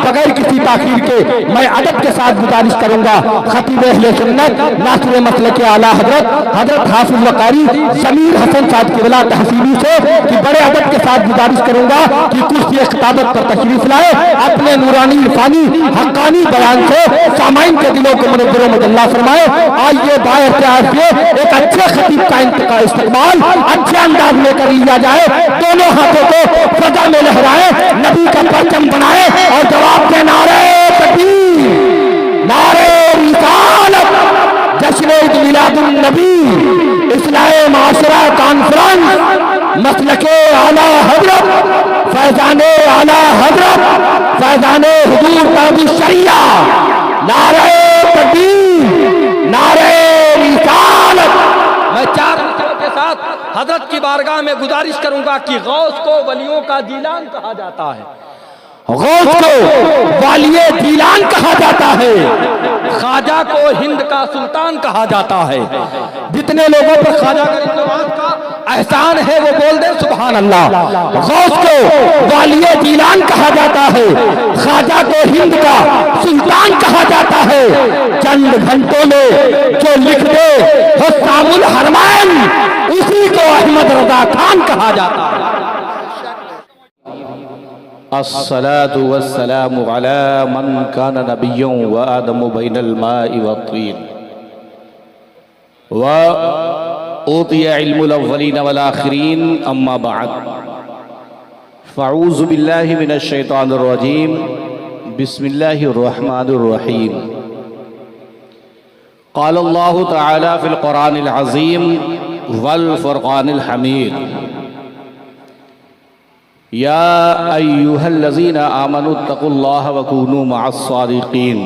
बगैर किसी ताखीर के मैं अदब के साथ गुजारिश करूंगा खतीब अहले सुन्नत नासिर मसलक आला हजरत हाफिज वकारी जमीर हसन साहब क़िबला तहसीली से कि बड़े अदब के साथ गुजारिश करूंगा कि कुर्सी खिताबत पर तशरीफ लाए, अपने नूरानी इरफानी हक्कानी बयान से सामाइन के दिलों को मुनव्वर मुजल्ला फरमाए। आइए बाइख्तियार से एक अच्छे खतीब का इस्तेमाल अच्छे अंदाज में कर लिया जाए। दोनों हाथों को फजा में लहराए, नबी का परचम बनाए और जवाब दे नारे तकबीर, नारे रिसालत, जश्न ईद मिलादुन नबी, इस्लाह माशरा कॉन्फ्रेंस, मसलके आला हजरत, फैजाने आला हजरत, फैजाने हुजूर ताबी शरिया, नारे तकबीर, नारे रिसालत। मैं चार के साथ हजरत की बारगाह में गुजारिश करूंगा कि गौस को वलियों का दीलान कहा जाता है, गौस को वालिये दीलान कहा जाता है, ख्वाजा को हिंद का सुल्तान कहा जाता है। जितने लोगों पर ख्वाजा का एहसान है वो बोल दे सुभान अल्लाह। गौस को वालिये दीलान कहा जाता है, ख्वाजा को हिंद का सुल्तान कहा जाता है। चंद घंटों में जो लिख दे हुस्सामुल हरमैन, उसी को अहमद रजा खान कहा जाता है। अस्सलातु वस्सलामु अला मन कान नबिय्युं व आदमु बैनल माइ वत्तीन व ऊतिया इल्मुल अव्वलीन वल आखिरीन अम्मा बअद फ़अऊज़ु बिल्लाहि मिनश शैतानिर रजीम बिस्मिल्लाहिर रहमानिर रहीम। क़ाल अल्लाहु तआला फ़िल क़ुरानिल अज़ीम वल फ़ुरक़ानिल हमीद या अय्युहल्लज़ीना आमनुत्तक़ुल्लाह वकूनू मअस्सादिक़ीन।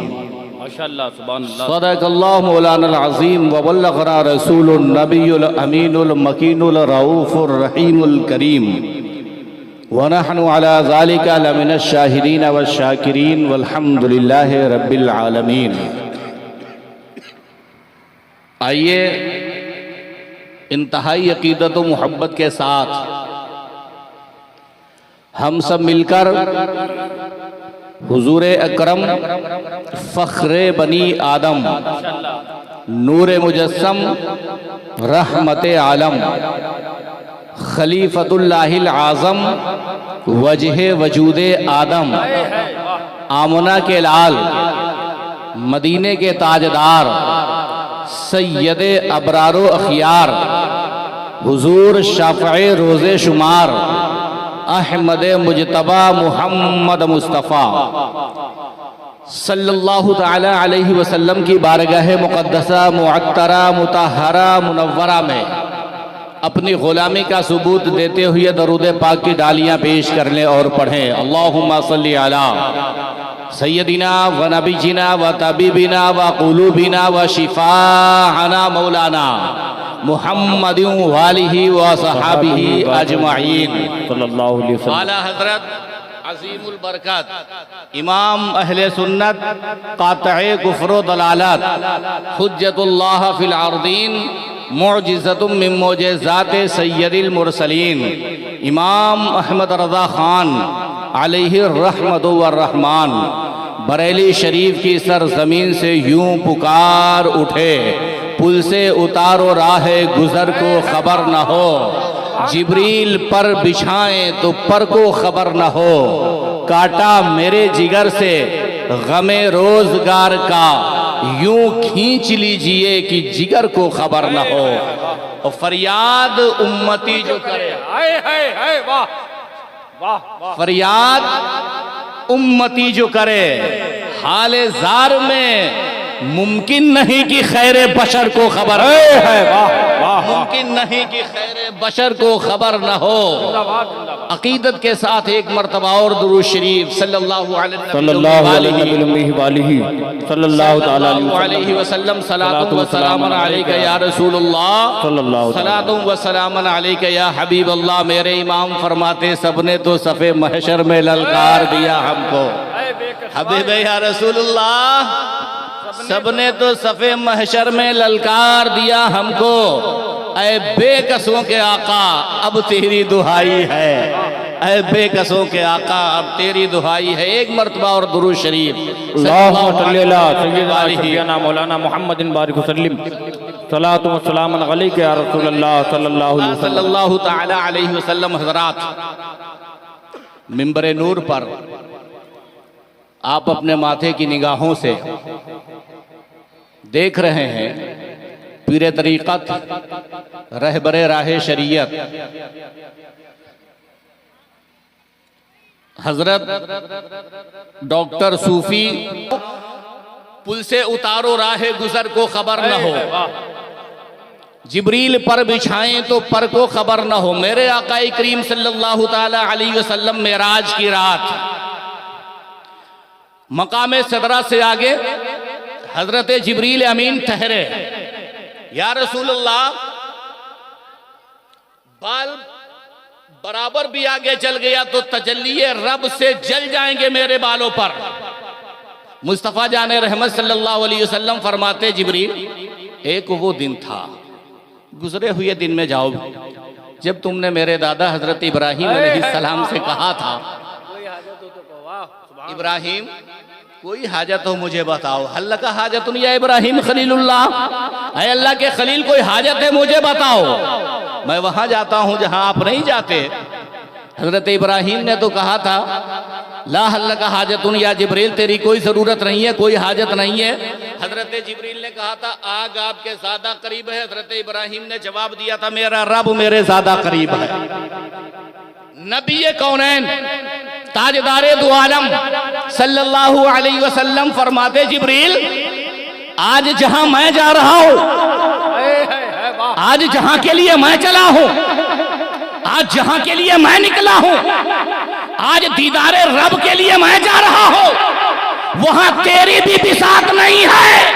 माशाअल्लाह सुभान अल्लाह। सदक़ल्लाहु मौलानल अज़ीम व बल्लग़ना रसूलुन नबियुल अमीनुल मकीनुल रऊफ़ुर रहीमुल करीम व नहनु अला ज़ालिका लमिनश शाहिदीन वश शाकिरीन वल्हम्दुलिल्लाहि रब्बिल आलमीन। आइए इंतहाई अक़ीदत व मोहब्बत के साथ हम सब मिलकर हुजूर अकरम फ़ख्रे बनी आदम नूर मुजस्सम रहमते आलम खलीफतुल्लाहिल आज़म वजह वजूदे आदम आमना के लाल मदीने के ताजदार सैयदे अबरारो अखियार हुजूर शाफ़ए रोज़े शुमार अहमद मुजतबा मुहम्मद मुस्तफ़ा सल्लल्लाहु ताला अलैहि वसल्लम की बारगाह मुक़द्दसा मुअत्तरा मुतहरा मुनव्वरा में अपनी ग़ुलामी का सबूत देते हुए दरूद पाक की डालियाँ पेश कर लें और पढ़ें। अल्लाहुम्मा सल्ली अला सय्यदिना व नबीना व तबीबिना व क़ुलूबिना व शिफ़ाअना मौलाना मुहम्मदिन वालिही व सहाबिही अजमाइन सल्लल्लाहु अलैहि वसल्लम। आला हज़रत अज़ीमुल बरकत इमाम अहले सुन्नत क़ातिए कुफ्र व दलालत हुज्जतुल्लाह फ़िल अर्दीन मुअजिज़तुम मिन मुअजिज़ाति सय्यदिल मुरसलीन इमाम अहमद रज़ा खान अलैहि रहमतु व रहमान बरेली शरीफ की सरजमीन से यूं पुकार उठे, पुल से उतारो राहे गुजर को खबर न हो, जिब्रील पर बिछाएं तो पर को खबर न हो, काटा मेरे जिगर से गमे रोजगार का यूं खींच लीजिए कि जिगर को खबर न हो। और फरियाद उम्मती जो करे, हाय हाय हाय वाह वाह वाह, फरियाद उम्मती जो करे हाले जार में मुमकिन नहीं कि खैरे बशर को खबर है, मुमकिन नहीं कि खैरे बशर को खबर न हो। अकीदत के साथ एक मरतबा और दुरूद शरीफ सल्लल्लाहु अलैहि वसल्लम सलातु व सलामुन अलैका या रसूलुल्लाह सलातु व सलामुन अलैका या हबीबल्लाह। मेरे इमाम फरमाते सबने तो सफ़े महशर में ललकार दिया हमको, हबीब या रसूलुल्लाह सबने तो सफ़े महशर में ललकार दिया हमको, ऐ बेकसों के आका अब तेरी दुहाई है। ऐ बेकसों के आका, अब तेरी दुहाई है, एक मरतबा और दुरूद शरीफ सैयदना मौलाना मोहम्मद बारिक वसल्लम सलातो व सलाम अलैका या रसूल अल्लाह सल्लल्लाहु तआला अलैहि वसल्लम। हज़रात, मिंबर नूर पर आप अपने माथे की निगाहों से देख रहे हैं पीरे तरीक़त, रहबरे राहे शरीयत हजरत डॉक्टर सूफी। पुल से उतारो राहे गुजर को खबर न हो, जिब्रील पर बिछाएं तो पर को खबर न हो। मेरे आकाए करीम सल्लल्लाहु ताला अलैहि वसल्लम मेराज की रात मकाम सदरा से आगे हजरत जिब्रील अमीन ठहरे। या रसूलल्लाह, बाल बराबर भी आगे चल गया तो तजल्ली रब से जल जाएंगे मेरे बालों पर। मुस्तफ़ा जाने रहमत सल्लल्लाहु अलैहि वसल्लम फरमाते, जिब्रील, एक वो दिन था, गुजरे हुए दिन में जाओ, जब तुमने मेरे दादा हजरत इब्राहिम अलैहिस्सलाम से कहा था, इब्राहिम कोई हाजत हो मुझे बताओ। हल्ला का हाजत नहीं है इब्राहिम खलीलुल्लाह, ऐ अल्लाह के खलील कोई हाजत है मुझे बताओ, मैं वहां जाता हूं जहां आप नहीं जाते। हजरत इब्राहिम ने तो कहा था, ला हल्ला का हाजतुन या जिब्रील, तेरी कोई जरूरत नहीं है, कोई हाजत नहीं है। हजरत जिब्रील ने कहा था, आग आपके ज्यादा करीब है। हजरत इब्राहिम ने जवाब दिया था, मेरा रब मेरे ज्यादा करीब है। नबी कौनैन ताजदारे दो आलम सल्लल्लाहु अलैहि वसल्लम फरमाते, जिब्रील, आज जहां मैं जा रहा हूं, आज जहां के लिए मैं चला हूं, आज जहां के लिए मैं निकला हूं, आज दीदारे रब के लिए मैं जा रहा हूं, वहां तेरी भी बिसात नहीं है,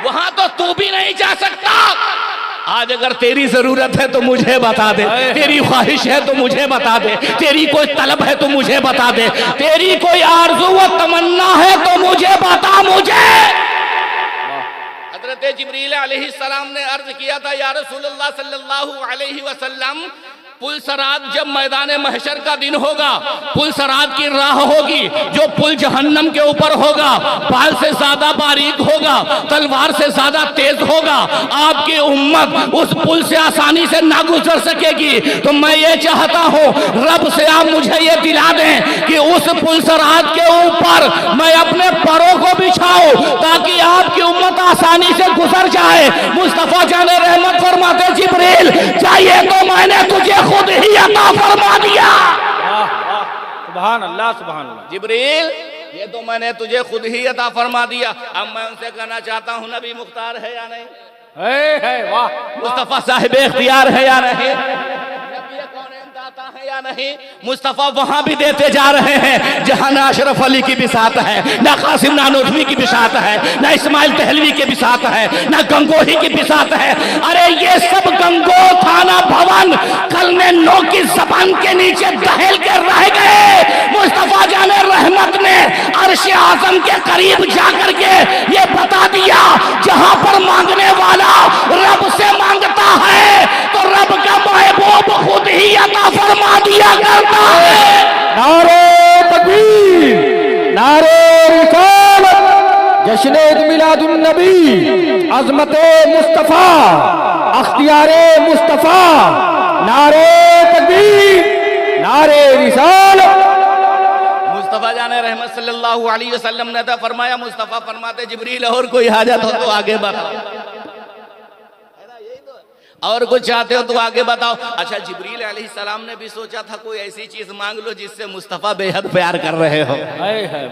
वहां तो तू भी नहीं जा सकता। आज अगर तेरी जरूरत है तो मुझे बता दे, तेरी ख्वाहिश है तो मुझे बता दे, तेरी कोई तलब है तो मुझे बता दे, तेरी कोई आरज़ू व तमन्ना है तो मुझे बता मुझे। हजरत जिब्रील अलैहिस्सलाम ने अर्ज किया था, या रसूलल्लाह सल्लल्लाहु अलैहि वसल्लम, पुल सरात जब मैदान महशर का दिन होगा, पुल सरात की राह होगी, जो पुल जहन्नम के ऊपर होगा, बाल से ज्यादा बारीक होगा, तलवार से ज्यादा तेज होगा, आपकी उम्मत उस पुल से आसानी से ना गुजर सकेगी। तो मैं ये चाहता हूँ रब से आप मुझे ये दिला दें कि उस पुल सरात के ऊपर मैं अपने परों को बिछाऊं ताकि आपकी उम्मत आसानी से गुजर जाए। मुस्तफा जाने रहमत फरमाते, जिब्रील चाहिए तो मैंने तुझे खुद ही अता फरमा दिया। सुभान अल्लाह, सुभान अल्लाह। जिब्रील, ये तो मैंने तुझे खुद ही अता फरमा दिया। अब मैं उनसे कहना चाहता हूँ, नबी मुख्तार है या नहीं? है, वाह। मुस्तफा साहिब इख्तियार है या नहीं? है या नहीं? मुस्तफा वहां भी देते जा रहे हैं जहां ना अशरफ अली की बिसात है, ना कासिम नानोतवी की बिसात है, ना इस्माइल तहलवी की बिसात है, ना गंगोही की बिसात है। अरे ये सब गंगो थाना भवन कल ने नो की जबान के नीचे दहल के रह गए। मुस्तफा जाने रहमत ने अर्श आजम के करीब जाकर के ये बता दिया, जहां पर मांगने वाला रब से मांगता है तो रब का महबूब खुद ही अता फरमा दिया करता है। नारे तकबीर, नारे रिसालत, जश्न मिलादुन नबी, अज़मते मुस्तफ़ा, अख्तियारे मुस्तफ़ा, नारे तकबीर, नारे रिसालत। मुस्तफ़ा जाने रहमत सल्लल्लाहु अलैहि वसल्लम ने तो फरमाया, मुस्तफ़ा फरमाते, जिब्रील और कोई हाजत हो तो आगे बताओ, और कुछ चाहते हो तो आगे बताओ। अच्छा, जिब्रील अलैहिस्सलाम ने भी सोचा था कोई ऐसी चीज मांग लो जिससे मुस्तफा बेहद प्यार कर रहे हो,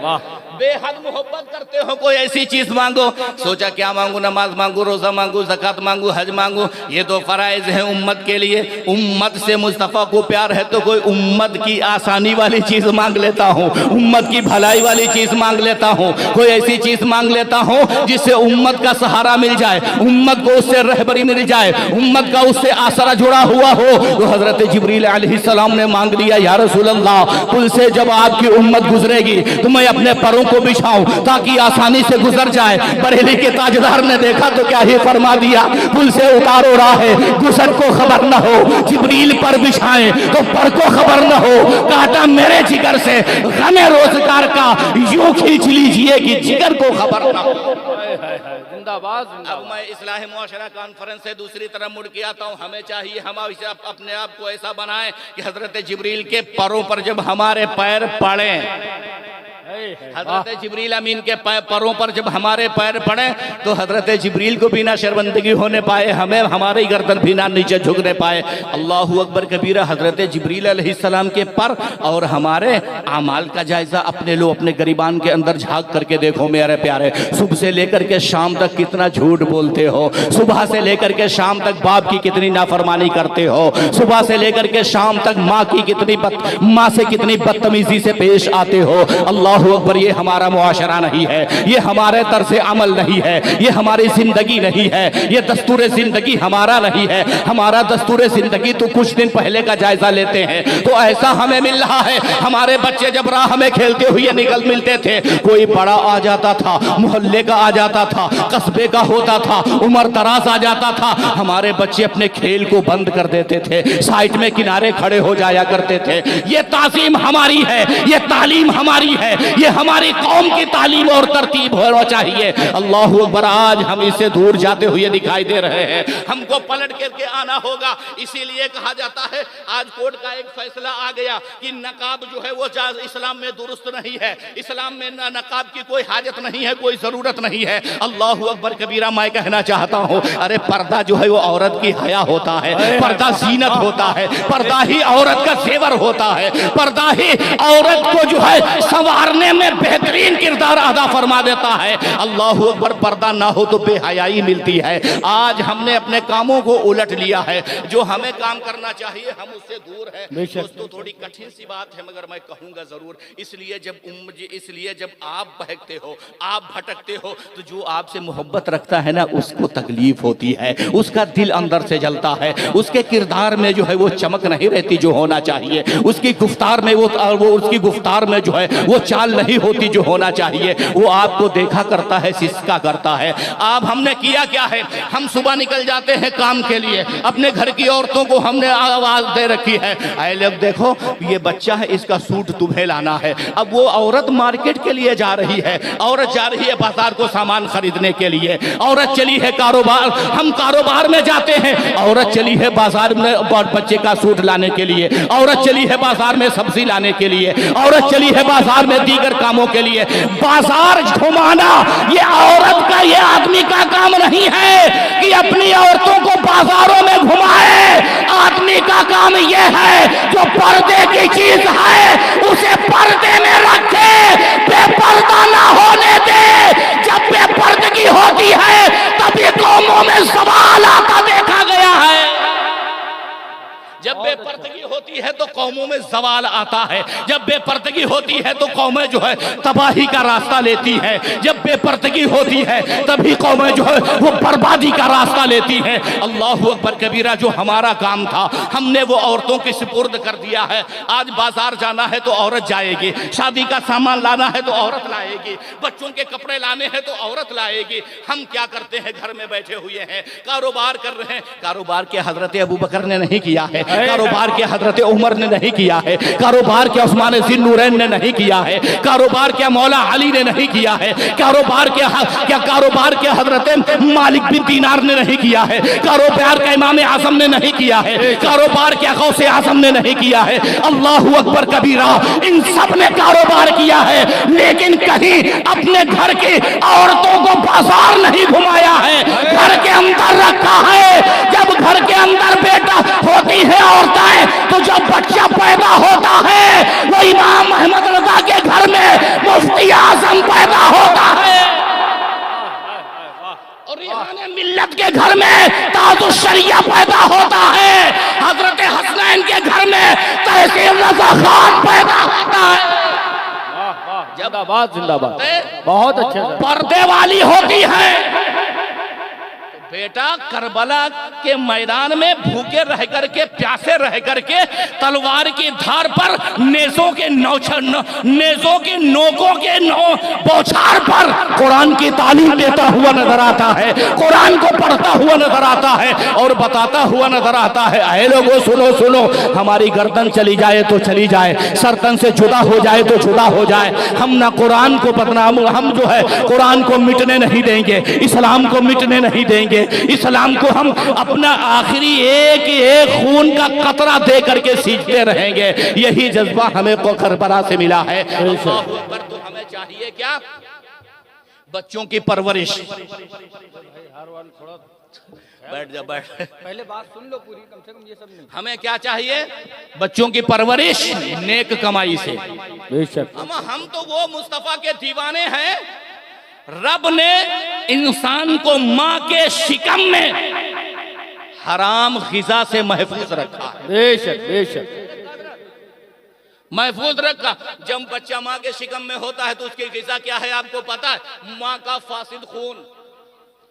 वाह, बेहद मोहब्बत करते हो, कोई ऐसी चीज मांगो। सोचा क्या मांगू? नमाज मांगू, रोजा मांगू, ज़कात मांगू, हज मांगू, ये तो फराइज है उम्मत के लिए। उम्मत से मुस्तफा को प्यार है तो कोई उम्मत की आसानी वाली चीज मांग लेता हूँ, उम्मत की भलाई वाली चीज मांग लेता हूँ, कोई ऐसी चीज मांग लेता हूँ जिससे उम्मत का सहारा मिल जाए, उम्मत को उससे रहबरी मिल जाए, उम्मत उम्मत का उससे आसरा जुड़ा हुआ हो। तो हजरत जिब्रील अलैहिस्सलाम ने मांग लिया, या रसूल अल्लाह, पुल से जब आपकी उम्मत गुजरेगी तो मैं अपने पैरों को बिछाऊं ताकि आसानी से गुजर जाए। बरेली के ताजदार ने देखा तो क्या ही फरमा दिया, पुल से उतारो राह है, गुजर को खबर न हो, जिब्रील पर बिछाएं तो पर को खबर न हो, काटा मेरे जिगर से गमे रोजगार का यूं खींच लीजिए कि जिगर को खबर न हो। जिंदाबाद। अब मैं इस्लाह मुआशरा कॉन्फ्रेंस से दूसरी तरफ मुड़ के आता हूँ। हमें चाहिए हम अपने आप को ऐसा बनाएं कि हजरत जिब्रील के पैरों पर जब हमारे पैर पड़े, हजरत जिब्रील अमीन के पैरों पर जब हमारे पैर पड़े तो हजरत जिब्रील को बिना शर्मिंदगी होने पाए, हमें हमारी गर्दन भी ना नीचे झुकने पाए। अल्लाहू अकबर कबीरा। हजरत जिब्रील अलैहिस्सलाम के पर और हमारे आमाल का जायजा अपने लो, अपने गरीबान के अंदर झांक करके देखो मेरे प्यारे। सुबह से लेकर के शाम तक कितना झूठ बोलते हो, सुबह से लेकर के शाम तक बाप की कितनी नाफरमानी करते हो, सुबह से लेकर के शाम तक माँ से कितनी बदतमीजी से पेश आते हो। अल्लाह अकबर। ये हमारा मुआशरा नहीं है, ये हमारे तर्ज अमल नहीं है, ये हमारी जिंदगी नहीं है, ये दस्तूर जिंदगी हमारा नहीं है। हमारा दस्तूर जिंदगी तो कुछ दिन पहले का जायजा लेते हैं तो ऐसा हमें मिल रहा है। हमारे बच्चे जब राह में खेलते हुए मिलते थे, कोई बड़ा आ जाता था, मोहल्ले का आ जाता था, कस्बे का होता था, उम्र दराज आ जाता था, हमारे बच्चे अपने खेल को बंद कर देते थे, साइड में किनारे खड़े हो जाया करते थे। ये ताज़ीम हमारी है, ये तालीम हमारी है, ये हमारी कौम की तालीम और तरतीब होना चाहिए। अल्लाह अकबर। आज हम इससे दूर जाते हुए दिखाई दे रहे हैं, हमको पलट करके आना होगा। इसीलिए कहा जाता है आज कोर्ट का एक फैसला आ गया कि नकाब जो है वो इस्लाम में दुरुस्त नहीं है, इस्लाम में नकाब की कोई हाजत नहीं है, कोई जरूरत नहीं है। अल्लाह अकबर कबीरा। मैं कहना चाहता हूँ, अरे पर्दा जो है वो औरत की हया होता है, पर्दा जीनत होता है, पर्दा ही औरत का जेवर होता है, पर्दा ही औरत को जो है संवारने में बेहतरीन किरदार अदा फरमा देता है। अल्लाह अकबर। पर्दा ना हो तो बेहयाई मिलती है। आज हमने अपने कामों को उलट लिया है, जो हमें काम करना चाहिए हम उससे दूर है। दोस्तों थोड़ी कठिन सी बात है मगर मैं कहूंगा जरूर। इसलिए जब आप बहकते हो, आप भटकते हो, तो जो आपसे मोहब्बत रखता है ना उसको तकलीफ होती है, उसका दिल अंदर से जलता है, उसके किरदार में जो है वो चमक नहीं रहती जो होना चाहिए, उसकी गुफ्तार में उसकी गुफ्तार में जो है वो चाल नहीं होती जो होना चाहिए। वो आपको देखा करता है, सिसका करता है। अब हमने किया क्या है, हम सुबह निकल जाते हैं काम के लिए, अपने घर की औरतों को हमने आवाज दे रखी है, आए लोग देखो ये बच्चा है, इसका सूट तुम्हें लाना है। अब वो औरत मार्केट के लिए जा रही है, औरत जा रही है बाजार को सामान खरीदने के लिए, औरत चली है कारोबार, हम कारोबार में जाते हैं, औरत चली है बाजार में बच्चे का सूट लाने के लिए, औरत चली है बाजार में सब्जी लाने के लिए, औरत चली है बाजार में दीगर कामों के लिए। बाजार घुमाना ये औरत का, ये आदमी का काम नहीं है कि अपनी औरतों को बाजारों में घुमाए। आदमी का काम ये है जो पर्दे की चीज है उसे पर्दे में रखे, बेपर्दा ना होने दे। जब बेपर्दगी होती है तभी कौमों में सवाल आता देखा गया है। जब बेपर्दगी होती है तो कौमों में जवाल आता है, जब बेपर्दगी होती है तो कौमें जो है तबाही का रास्ता लेती है, जब बेपर्दगी होती है तभी कौमें जो है वो बर्बादी का रास्ता लेती है। अल्लाह अकबर कबीरा। जो हमारा काम था हमने वो औरतों के सुपुर्द कर दिया है। आज बाजार जाना है तो औरत जाएगी, शादी का सामान लाना है तो औरत लाएगी, बच्चों के कपड़े लाने हैं तो औरत लाएगी। हम क्या करते हैं, घर में बैठे हुए हैं, कारोबार कर रहे हैं। कारोबार के हजरत अबू बकर ने नहीं किया है, कारोबार के हजरत उमर ने नहीं किया है, कारोबार के उस्मान ज़िन्नूरैन ने नहीं किया है, कारोबार के मौला अली ने नहीं किया है, कारोबार के हजरत मालिक बिन दीनार ने नहीं किया है, कारोबार के इमाम आज़म ने नहीं किया है, कारोबार के गौसे आज़म ने नहीं किया है। अल्लाहू अकबर कबीरा। इन सब ने कारोबार किया है लेकिन कहीं अपने घर की औरतों को बाजार नहीं घुमाया है, घर के अंदर रखा है। जब घर के अंदर बेटा होती है औरतें, तो जब बच्चा पैदा होता है वो इमाम अहमद रजा के घर में मुफ्ती आजम पैदा होता है, और रिहाने मिल्लत के घर में ताजुश शरिया पैदा होता है, हजरत हसनैन के घर में तहसील रजा खान पैदा होता है। जिंदाबाद जिंदाबाद। बहुत अच्छे। पर्दे वाली होती है बेटा करबला के मैदान में भूखे रह करके, प्यासे रह करके, तलवार की धार पर नेज़ों के नेज़ों के नोकों के बौछार पर कुरान की तालीम देता हुआ नजर आता है, कुरान को पढ़ता हुआ नजर आता है और बताता हुआ नजर आता है। ऐ लोगों सुनो सुनो, हमारी गर्दन चली जाए तो चली जाए, सरतन से जुदा हो जाए तो जुदा हो जाए, हम ना कुरान को बदनाम, हम जो है कुरान को मिटने नहीं देंगे, इस्लाम को मिटने नहीं देंगे, इस्लाम को हम अपना आखिरी एक एक खून का कतरा दे करके सींचते रहेंगे। यही जज्बा हमें को करबला से मिला है। अल्लाह अकबर। तो हमें चाहिए क्या? बच्चों की परवरिश। बैठ जा, बैठ, पहले बात सुन लो पूरी, कम से कम ये सब नहीं। हमें क्या चाहिए? बच्चों की परवरिश नेक कमाई से। हम तो वो मुस्तफा के दीवाने हैं। रब ने इंसान को माँ के शिकम में हराम ग़िज़ा से महफूज रखा है। बेशक बेशक महफूज रखा। जब बच्चा माँ के शिकम में होता है तो उसकी ग़िज़ा क्या है आपको पता है? माँ का फासिद खून।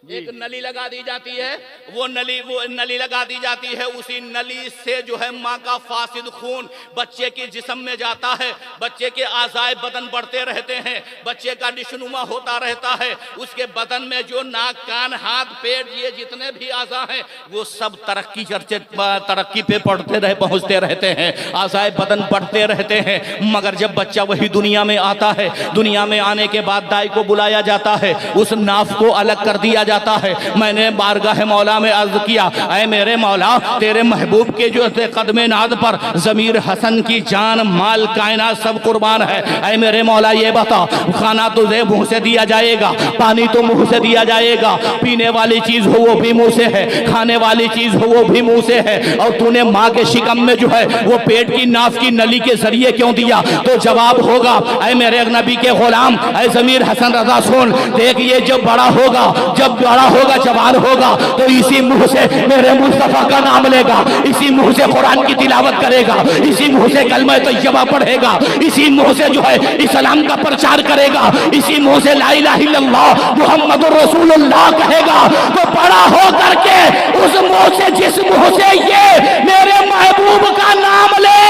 एक नली लगा दी जाती है, वो नली लगा दी जाती है, उसी नली से जो है माँ का फासिद खून बच्चे के जिस्म में जाता है, बच्चे के आज़ाए बदन बढ़ते रहते हैं, बच्चे का निशनुमा होता रहता है, उसके बदन में जो नाक कान हाथ पेट ये जितने भी आज़ा हैं वो सब तरक्की पे पहुँचते रहते हैं, आज़ाए बदन बढ़ते रहते हैं। मगर जब बच्चा वही दुनिया में आता है, दुनिया में आने के बाद दाई को बुलाया जाता है, उस नाफ को अलग कर दिया जाता है। मैंने बारगाह मौला में अर्ज किया, ऐ मेरे मौला, तेरे महबूब के जो कदमे नाद पर ज़मीर हसन की जान माल कायनात सब कुर्बान है। ऐ मेरे मौला ये बता, खाना तुझे मुंह से दिया जाएगा, पानी तो मुंह से दिया जाएगा, पीने वाली चीज हो वो भी मुंह से है, खाने वाली चीज हो वो भी मुंह से है, और तूने माँ के शिकम में जो है वो पेट की नाफ की नली के जरिए क्यों दिया? तो जवाब होगा, ऐ मेरे नबी के गुलाम, ऐ ज़मीर हसन रजा सुन, देख ये जब बड़ा होगा, जब बड़ा होगा, जवान होगा, तो इसी मुंह से मेरे मुस्तफा का नाम लेगा, इसी मुंह से कुरान की तिलावत करेगा, इसी मुंह से कलमा तैयबा पढ़ेगा, इसी मुंह से जो है इस्लाम का प्रचार करेगा, इसी मुंह से ला इलाहा इल्लल्लाह मुहम्मदुर रसूलुल्लाह कहेगा। तो बड़ा हो करके उस मुंह से, जिस मुंह से ये मेरे महबूब का नाम ले,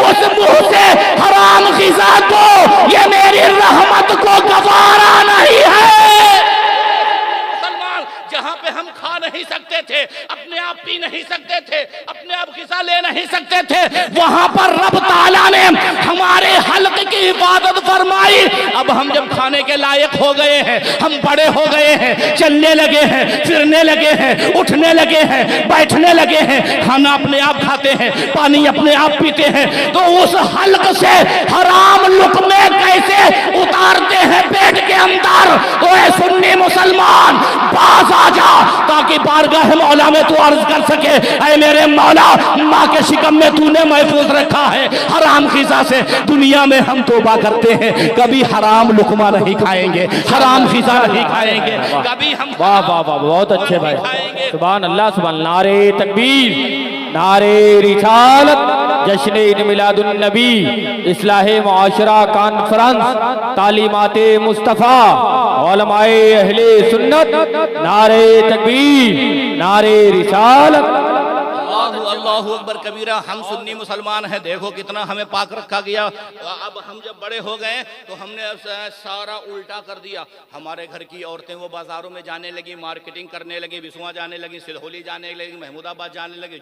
उस मुंह से हराम ग़िज़ा को, ये मेरी रहमत को गवारा नहीं है। जहां पे हम खा नहीं सकते थे, अपने आप पी नहीं सकते थे, अपने आप ग़िज़ा ले नहीं सकते थे, वहां पर रब ताला ने हमारे हल्क की हिफाजत फरमाई। अब हम जब खाने के लायक हो गए हैं, हम बड़े हो गए हैं, चलने लगे हैं, फिरने लगे हैं, उठने लगे हैं, बैठने लगे हैं, खाना अपने आप खाते हैं, पानी अपने आप पीते हैं, तो उस हल्क से हराम लुक़मे कैसे उतारते हैं पेट के अंदर? तो ऐ सुन्नी मुसलमान बाज आ जा, ताकि बारगाह मौला में तू अर्ज कर सके, ऐ मेरे मौला, माँ के शिकम में तूने महफूज रखा है हराम ग़िज़ा से। दुनिया में हम तौबा करते हैं, कभी हराम लुक़मा नहीं खाएंगे, हराम ग़िज़ा नहीं खाएंगे, कभी हम। वाह वाह वाह, बहुत अच्छे भाई, सुभान अल्लाह, सुभान। नारे तकबीर, नारे रिसालत, जश्न ईद मिलादुन नबी, इस्लाहे मुआशरा कॉन्फ्रेंस, तालीमाते मुस्तफ़ा, उलमाए अहले सुन्नत, नारे तकबीर, नारे रिसालत। अल्लाहु अकबर कबीरा। हम सुन्नी मुसलमान हैं, देखो कितना हमें पाक रखा गया। अब हम जब बड़े हो गए तो हमने सारा उल्टा कर दिया। हमारे घर की औरतें वो बाज़ारों में जाने लगी, मार्केटिंग करने लगी, बिसुआ जाने लगी, सिलहोली जाने लगी, महमूदाबाद जाने लगी,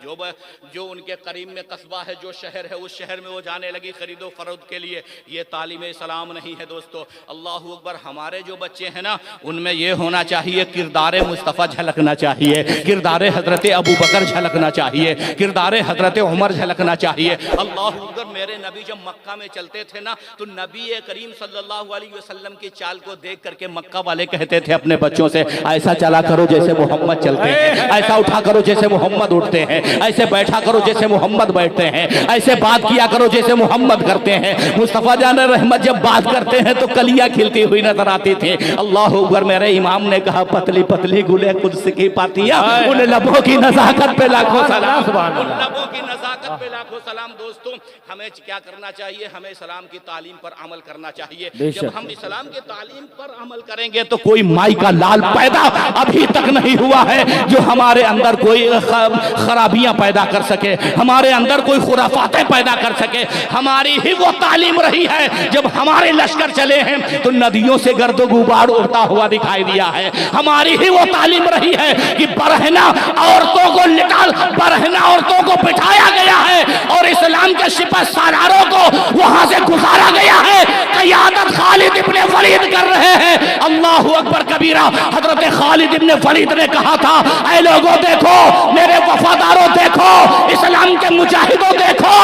जो उनके करीब में कस्बा है, जो शहर है, उस शहर में वो जाने लगी खरीदो फरोख्त के लिए। ये तालीम इस्लाम नहीं है दोस्तों। अल्लाहु अकबर। हमारे जो बच्चे हैं ना, उनमें ये होना चाहिए, किरदार मुस्तफ़ा झलकना चाहिए, किरदार हज़रत अबू बकर झलकना चाहिए, किरदार हज़रत उमर झलकना चाहिए। अल्लाह अकबर। मेरे नबी जब मक्का में चलते थे ना, तो नबी करीम सल्लल्लाहु अलैहि वसल्लम की चाल को देख करके मक्का वाले कहते थे अपने बच्चों से, ऐसा चला करो जैसे मोहम्मद चलते हैं, ऐसा उठा करो जैसे मोहम्मद उठते हैं, ऐसे बैठा करो जैसे मोहम्मद बैठते हैं, ऐसे बात किया करो जैसे मोहम्मद करते हैं। मुस्तफ़ा जान रहमत जब बात करते हैं तो कलियां खिलती हुई नजर आती थी। अल्लाह अकबर। मेरे इमाम ने कहा, पतली पतली गुले कुद्स की पातियां, उन लबों की नज़ाकत पे लाखों सलाम। लबों की नजाकत पे लाखों सलाम। दोस्तों, हमें क्या करना चाहिए? हमें इस्लाम की तालीम पर अमल करना चाहिए। जब हम इस्लाम की तालीम पर अमल करेंगे तो कोई माई का लाल पैदा अभी तक नहीं हुआ है जो हमारे अंदर कोई खराबियां पैदा कर सके, हमारे अंदर कोई खुराफातें पैदा कर सके। हमारी ही वो तालीम रही है, जब हमारे लश्कर चले हैं तो नदियों से गर्दो गुबार उड़ता हुआ दिखाई दिया है। हमारी ही वो तालीम रही है कि बरहना औरतों को निकाल, बरहना औरतों को बिठाया गया है और इस्लाम के सिपह सालारों को वहां से गुजारा गया है। क़यादत खालिद इब्ने वलीद कर रहे हैं। अल्लाहु अकबर कबीरा। हजरत खालिद इब्ने वलीद ने कहा था, ऐ लोगों देखो, मेरे वफादारों देखो, इस्लाम के मुजाहिदों देखो,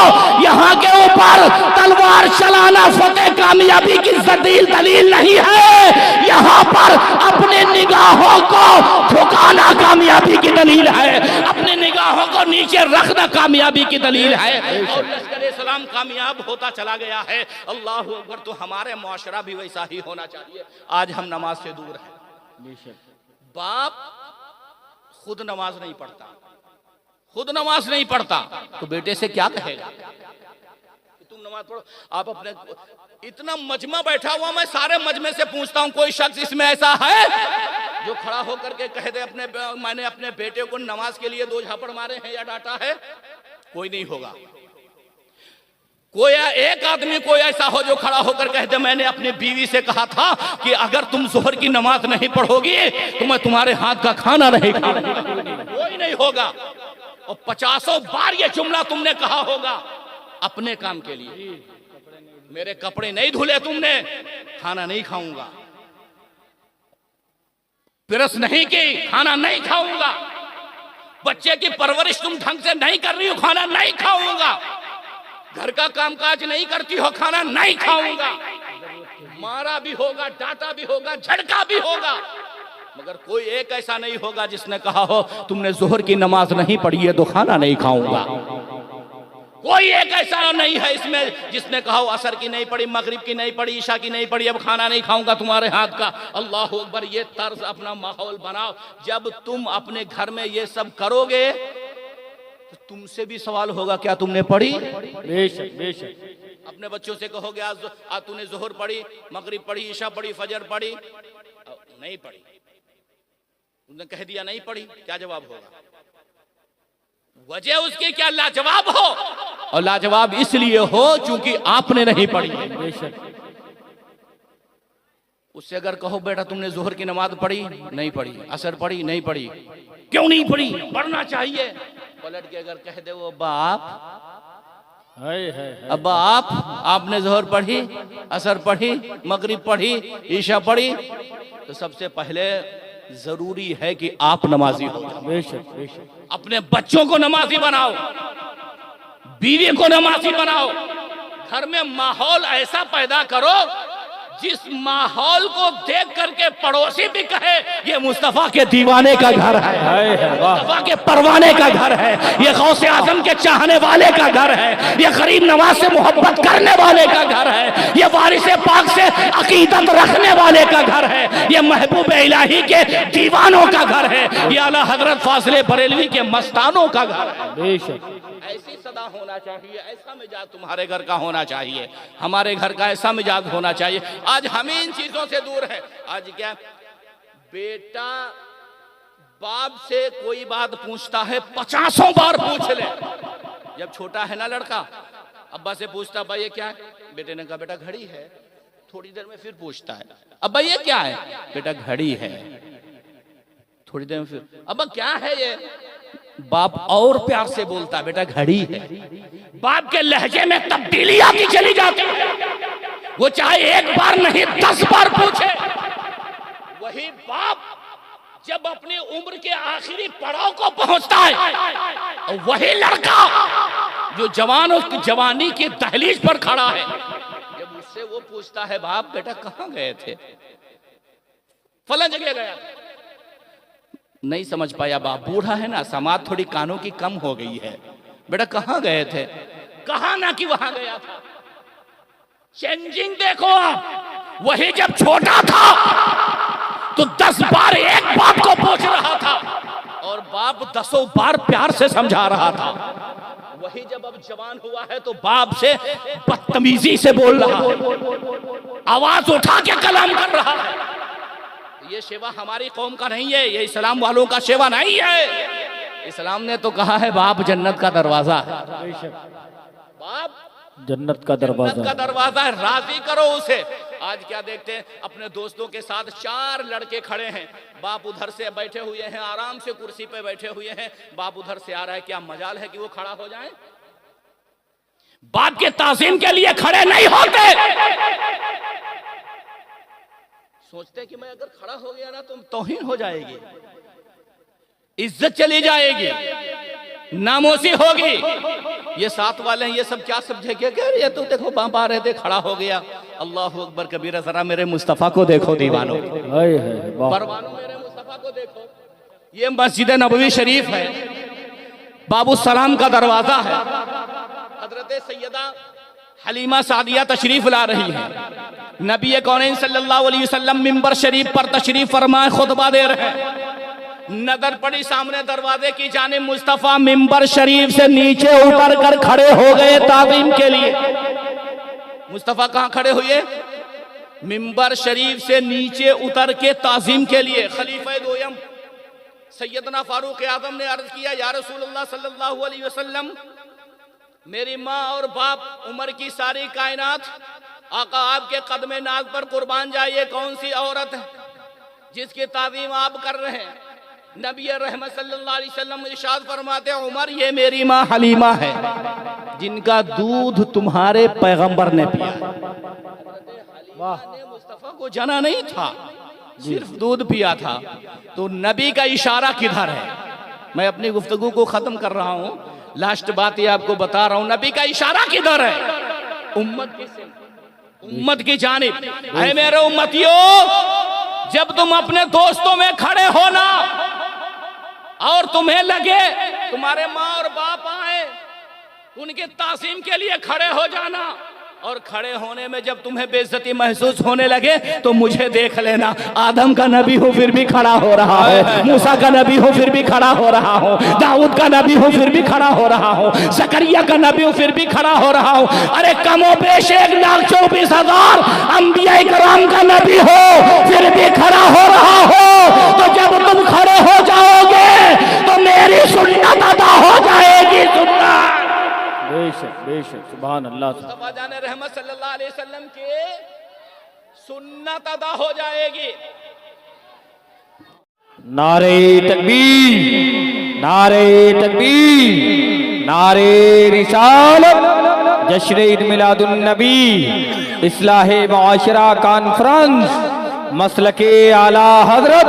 यहाँ के ऊपर तलवार चलाना फतेह कामयाबी की दलील नहीं है, यहाँ पर अपने निगाहों को झुकाना कामयाबी की दलील है, अपने निगाहों को नीचे रखना कामयाबी की दलील है। और लश्कर इस्लाम कामयाब होता चला गया है। अल्लाह अकबर। तो हमारे मुआशरा भी वैसा ही होना चाहिए। आज हम नमाज से दूर हैं। बाप खुद नमाज नहीं पढ़ता, खुद नमाज नहीं पढ़ता तो बेटे से क्या कहेगा कि तुम नमाज पढ़ो? आप अपने इतना मजमा बैठा हुआ, मैं सारे मजमे से पूछता हूं कोई शख्स इसमें ऐसा है जो खड़ा होकर के कह दे मैंने अपने बेटे को नमाज के लिए 2 झापड़ मारे हैं या डांटा है? कोई नहीं होगा। कोई एक आदमी कोई ऐसा हो जो खड़ा होकर कह दे मैंने अपनी बीवी से कहा था कि अगर तुम जोहर की नमाज नहीं पढ़ोगी तो मैं तुम्हारे हाथ का खाना नहीं खाऊंगा? कोई नहीं होगा। और 50 बार ये जुमला तुमने कहा होगा अपने काम के लिए, मेरे कपड़े नहीं धुले तुमने, खाना नहीं खाऊंगा, पिरस नहीं की, खाना नहीं खाऊंगा, बच्चे की परवरिश तुम ढंग से नहीं कर रही हो, खाना नहीं खाऊंगा, घर का कामकाज नहीं करती हो, खाना नहीं खाऊंगा। मारा भी होगा, डांटा भी होगा, झड़का भी होगा, मगर कोई एक ऐसा नहीं होगा जिसने कहा हो तुमने जोहर की नमाज नहीं पढ़ी है तो खाना नहीं खाऊंगा। कोई एक ऐसा नहीं है इसमें जिसने कहा हो असर की नहीं पढ़ी, मगरिब की नहीं पढ़ी, ईशा की नहीं पढ़ी, अब खाना नहीं खाऊंगा तुम्हारे हाथ का। अल्लाह अकबर। ये तर्ज अपना माहौल बनाओ। जब तुम अपने घर में ये सब करोगे तो तुमसे भी सवाल होगा क्या तुमने पढ़ी? बेशक बेशक। अपने बच्चों से कहोगे आज तूने जोहर पढ़ी, मगरिब पढ़ी, ईशा पढ़ी, फजर पढ़ी? नहीं पढ़ी। तुमने कह दिया नहीं पढ़ी, क्या जवाब होगा? वजह उसकी क्या लाजवाब हो, और लाजवाब इसलिए हो चूंकि आपने नहीं पढ़ी। उससे अगर कहो बेटा तुमने जोहर की नमाज पढ़ी? नहीं पढ़ी। असर पढ़ी? नहीं पढ़ी। क्यों नहीं पढ़ी? पढ़ना चाहिए। पलट के अगर कह दे वो बाप, अब्बा आपने जोहर पढ़ी, असर पढ़ी, मगरिब पढ़ी, ईशा पढ़ी, तो सबसे पहले जरूरी है कि आप नमाजी हो। बेशक बेशक। अपने बच्चों को नमाजी बनाओ, बीवी को नमाजी बनाओ, घर में माहौल ऐसा पैदा करो जिस माहौल को देख करके पड़ोसी भी कहे ये मुस्तफा के दीवाने का घर है, मुस्तफा के परवाने का घर है, ये गौसे आजम के चाहने वाले का घर है, ये गरीब नवाज से मोहब्बत करने वाले का घर है, ये वारिसे पाक से अकीदत रखने वाले का घर है, ये महबूब इलाही के दीवानों का घर है, ये आला हजरत फासिले बरेलवी के मस्तानों का घर है। बेशक। ऐसी सदा होना चाहिए, ऐसा मिजाज तुम्हारे घर का होना चाहिए, हमारे घर का ऐसा मिजाज होना चाहिए। आज हम इन चीजों से दूर हैं। आज क्या बेटा बाप से कोई बात पूछता है 50 बार पूछ ले। जब छोटा है ना लड़का, अब्बा से पूछता भाई ये क्या है? बेटे ने कहा बेटा घड़ी है। थोड़ी देर में फिर पूछता है अब्बा ये क्या है? बेटा घड़ी है। थोड़ी देर में फिर अब्बा क्या है ये? बाप और प्यार से बोलता है बेटा घड़ी है। बाप के लहजे में तब्दीली आती चली जाती है, वो चाहे एक बार नहीं 10 बार पूछे। वही बाप जब अपनी उम्र के आखिरी पड़ाव को पहुंचता है, और वही लड़का जो जवानी की दहलीज पर खड़ा है, जब उससे वो पूछता है बाप बेटा कहां गए थे? फलां जगह गया। नहीं समझ पाया बाप, बूढ़ा है ना, समाज थोड़ी कानों की कम हो गई है। बेटा कहां गए थे? कहा ना कि वहां गया था। चेंजिंग देखो आप। वही जब छोटा था तो 10 बार एक बात को पूछ रहा था, और बाप 10 बार प्यार से समझा रहा था। वही जब अब जवान हुआ है तो बाप से बदतमीजी से बोल रहा है, आवाज उठा के कलाम कर रहा है। ये सेवा हमारी कौम का नहीं है, ये इस्लाम वालों का सेवा नहीं है। इस्लाम ने तो कहा है बाप जन्नत का दरवाजा है, बाप जन्नत का दरवाजा है, राजी करो उसे। आज क्या देखते हैं, अपने दोस्तों के साथ 4 लड़के खड़े हैं, बाप उधर से बैठे हुए हैं, आराम से कुर्सी पे बैठे हुए हैं, बाप उधर से आ रहा है, क्या मजाल है कि वो खड़ा हो जाए? बाप के ताज़ीम के लिए खड़े नहीं होते। सोचते कि मैं अगर खड़ा हो गया ना तो तौहीन हो जाएगी, इज्जत चली जाएगी, नामोसी होगी। ये साथ वाले हैं, ये सब क्या समझेंगे? ये तो देखो बाप आ रहे थे, खड़ा हो गया। अल्लाह अकबर कबीरा, जरा मेरे मुस्तफ़ा को देखो दीवानों, परवानों, मेरे मुस्तफ़ा को देखो। ये मस्जिद नबवी शरीफ है, बाबू सलाम का दरवाजा है। हजरत सैयदा हलीमा सादिया तशरीफ ला रही है, नबी कौनैन सल्लल्लाहु अलैहि वसल्लम मिंबर शरीफ पर तशरीफ फरमा खुतबा दे रहे हैं। नजर पड़ी सामने दरवाजे की जानिब, मुस्तफा मिंबर शरीफ से नीचे उतर कर खड़े हो गए ताज़ीम के लिए। मुस्तफा कहां खड़े हुए? मिंबर शरीफ से नीचे उतर के ताज़ीम के लिए। खलीफा दोयम सैयदना फारूक आजम ने अर्ज किया, या रसूलुल्लाह सल्लल्लाहु अलैहि वसल्लम, मेरी माँ और बाप, उम्र की सारी कायनात आका आपके कदमे नाज पर कुर्बान जाए, ये कौन सी औरत है जिसकी ताज़ीम आप कर रहे हैं? नबी रहमत सल्लल्लाहु अलैहि वसल्लम इरशाद फरमाते हैं, उमर ये मेरी माँ हलीमा है जिनका दूध तुम्हारे पैगंबर ने पिया। हलीमा ने मुस्तफा को जाना नहीं था, सिर्फ दूध पिया था। तो नबी का इशारा किधर है? मैं अपनी गुफ्तगू को खत्म कर रहा हूँ, लास्ट बात ये आपको बता रहा हूँ, नबी का इशारा किधर है? उम्मत की जानिब। ऐ मेरे उम्मतियों, जब तुम अपने दोस्तों में खड़े हो ना और तुम्हें लगे तुम्हारे माँ और बाप आए, उनके ताज़ीम के लिए खड़े हो जाना, और खड़े होने में जब तुम्हें बेइज्जती महसूस होने लगे तो मुझे देख लेना। आदम का नबी हूँ फिर भी खड़ा हो रहा हूँ, मूसा का नबी हूँ फिर भी खड़ा हो रहा हूँ, दाऊद का नबी हूँ फिर भी खड़ा हो रहा हूँ, ज़करिया का नबी हूँ फिर भी खड़ा हो रहा हूँ। अरे कमो पेश 1,24,000 अंबिया इकराम का नबी हो फिर भी खड़ा हो रहा हो। तो जब तुम खड़े हो जाओगे तो मेरी सुन्नत अदा हो जाएगी। सुन्नत बेशक बेशक, सुभान अल्लाह। मुस्तफा जान रहमत सल्लल्लाहु अलैहि वसल्लम के सुन्नत अदा हो जाएगी। नारे तकबीर, नारे तकबीर, नारे रिसालत, जश्न ईद मिलादुन नबी, इस्लाहे मुआशरा कॉन्फ्रेंस, मसलके आला हजरत,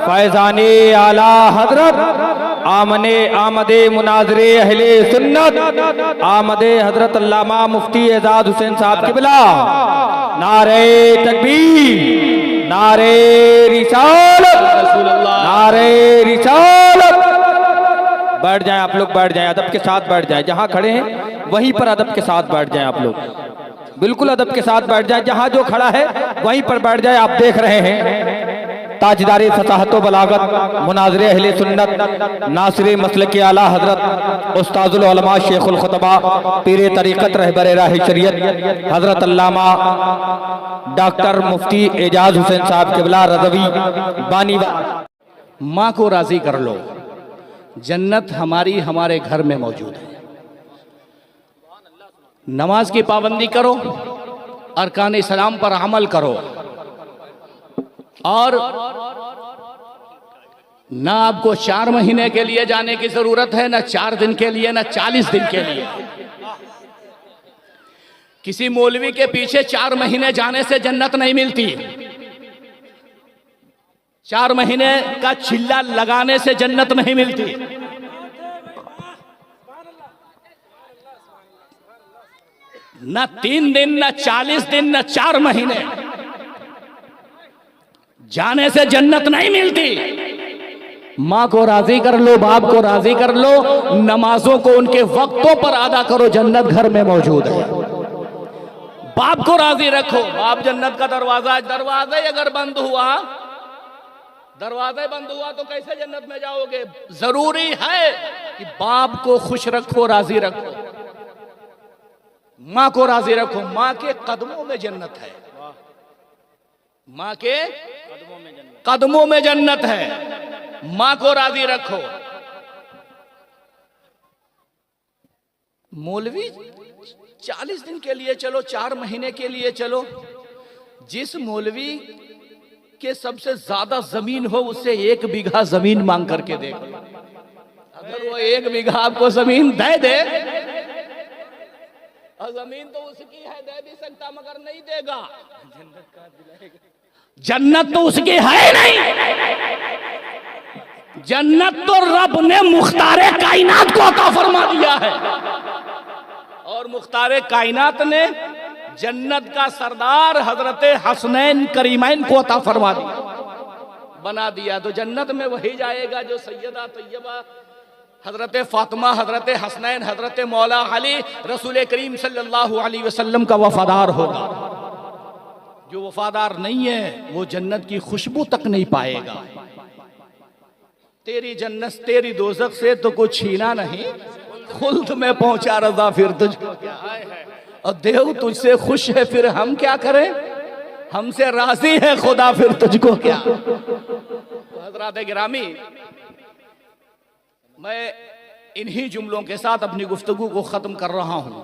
फैजाने आला हजरत, आमदे मुनाजरे अहले सुन्नत, आमदे हजरत अल्लामा मुफ्ती एजाज हुसैन साहब किबला। नारे तकबीर, नारे रिसालत, नारे रिसालत। बैठ जाएं आप लोग, बैठ जाएं, अदब के साथ बैठ जाएं। जहां खड़े हैं वहीं पर अदब के साथ बैठ जाएं आप लोग, बिल्कुल अदब के साथ बैठ जाएं। जहां जो खड़ा है वहीं पर बैठ जाए। आप देख रहे हैं ताजदारे फसाहतो बलागत, मुनाज़िरे अहले सुन्नत, नासिरे मसलके आला हजरत, उस्ताजुल उलमा शेखुल खुतबा, पीरे तरीक़त रहबरे राह शरीयत हजरत अल्लामा डॉक्टर मुफ्ती एजाज हुसैन साहब किबला रज़वी बानी। माँ को राजी कर लो, जन्नत हमारी हमारे घर में मौजूद है। नमाज की पाबंदी करो, अरकान इस्लाम पर अमल करो, और ना आपको 4 महीने के लिए जाने की जरूरत है, ना 4 दिन के लिए, ना 40 दिन के लिए। किसी मौलवी के पीछे 4 महीने जाने से जन्नत नहीं मिलती। 4 महीने का चिल्ला लगाने से जन्नत नहीं मिलती। ना 3 दिन, ना 40 दिन, ना 4 महीने जाने से जन्नत नहीं मिलती। माँ को राजी कर लो, बाप को राजी कर लो, नमाजों को उनके वक्तों पर अदा करो, जन्नत घर में मौजूद है। बाप को राजी रखो, बाप जन्नत का दरवाजा अगर बंद हुआ, दरवाजे बंद हुआ तो कैसे जन्नत में जाओगे? जरूरी है कि बाप को खुश रखो, राजी रखो, माँ को राजी रखो। माँ के कदमों में जन्नत है, माँ के कदमों में जन्नत है। माँ को राजी रखो। मौलवी 40 दिन के लिए चलो, 4 महीने के लिए चलो, जिस मौलवी के सबसे ज्यादा जमीन हो उससे 1 बीघा जमीन मांग करके देखो। अगर वो 1 बीघा आपको जमीन दे दे, और जमीन तो उसकी है, दे भी सकता मगर नहीं देगा, जन्नत तो उसकी है नहीं। जन्नत तो रब ने मुख्तारे कायनात को अता फरमा दिया है, और मुख्तारे कायनात ने जन्नत का सरदार हजरत हसनैन करीमैन को अता फरमा दिया, बना दिया। तो जन्नत में वही जाएगा जो सैयदा तैयबा हजरत फातिमा, हजरत हसनैन, हजरत मौला अली रसूल करीम सल्लल्लाहु अलैहि वसल्लम का वफादार होगा। जो वफादार नहीं है वो जन्नत की खुशबू तक नहीं पाएगा। तेरी जन्नत तेरी दोजख से तो कुछ छीना नहीं, खुल्द में पहुंचा रज़ा फिर तुझको क्या है। और देव तुझसे खुश है फिर हम क्या करें, हमसे राजी है खुदा फिर तुझको क्या। तो हज़रात गिरामी, मैं इन्हीं जुमलों के साथ अपनी गुफ्तगू को खत्म कर रहा हूं।